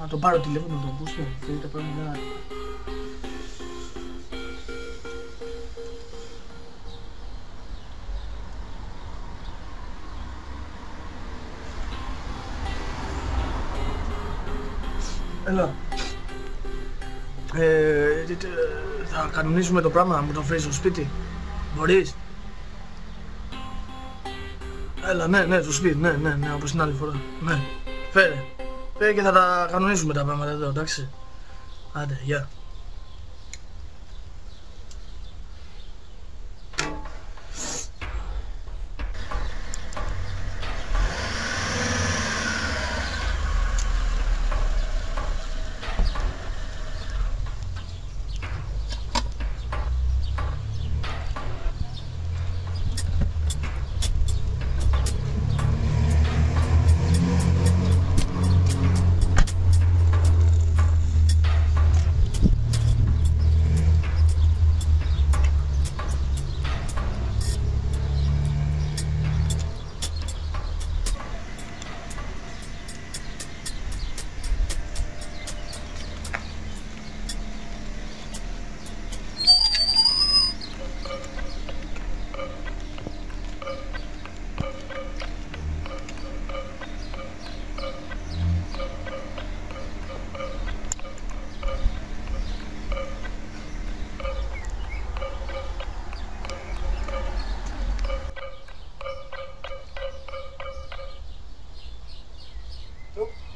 να το πάρω τηλέφωνο να τον πούσω, θέλει τα πράγματα. Έλα. Θα κανονίσουμε το πράγμα, να μου το φέρεις στο σπίτι. Μπορείς? Έλα, ναι, στο σπίτι, ναι, όπως την άλλη φορά. Ναι, φέρε. Φέρε και θα τα κανονίσουμε τα πράγματα εδώ, εντάξει. Άντε, γεια.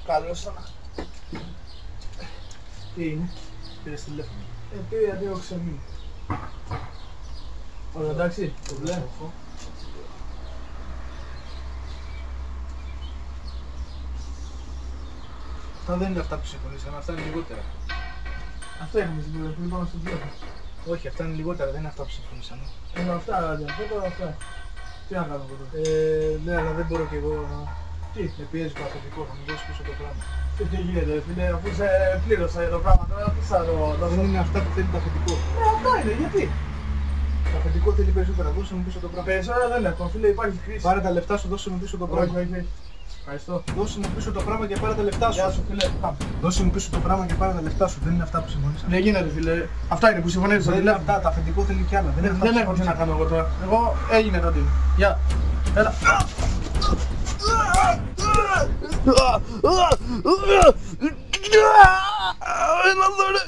Καλώς ήρθα. Τι είναι? Πήρες τηλέφωνο. Πήρε γιατί έχω ξεμείνει. Ωραία, εντάξει, το βλέπω. Αυτά δεν είναι αυτά που συμφωνήσαμε, αυτά είναι λιγότερα. Αυτά έχουμε συμφωνήσει, που είπαμε στο τηλέφωνο. Όχι, αυτά είναι λιγότερα, δεν είναι αυτά που συμφωνήσαμε. Είναι αυτά, τώρα αυτά. Τι να κάνω τώρα? Ναι, αλλά δεν μπορώ κι εγώ να... Τι? Με πιέζει το αφεντικό, θα μου δώσει πίσω το πράγμα. Τι γίνεται, φίλε, αφού σε πλήρωσα για το πράγμα τώρα, τι θα το δώσω? Δεν είναι αυτά που θέλει το αφεντικό. Αυτά είναι, γιατί? Το αφεντικό θέλει περισσότερα, δώσε μου πίσω το πράγμα. Περισσότερα δεν έχω, φίλε, υπάρχει κρίση. Πάρε τα λεφτά σου, δώσε μου πίσω το πράγμα. Όχι. Ευχαριστώ. Δώσε μου πίσω το πράγμα και πάρε τα λεφτά σου. Γεια σου, φίλε. Δώσε μου πίσω το πράγμα και πάρε τα λεφτά σου. Δεν είναι αυτά που συμφωνήσαμε. Δεν γίνεται, φίλε. Αυτά είναι που συμφωνήσαμε. Δεν είναι αυτά, το αφεντικό θέλει κι άλλα. Δεν έχω τι να κάνω εγώ τώρα. Εγώ έγινε τότε. Γεια. Έλα. Έλα τώρα.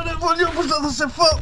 Ρε βολιό, πώς θα σε φάω.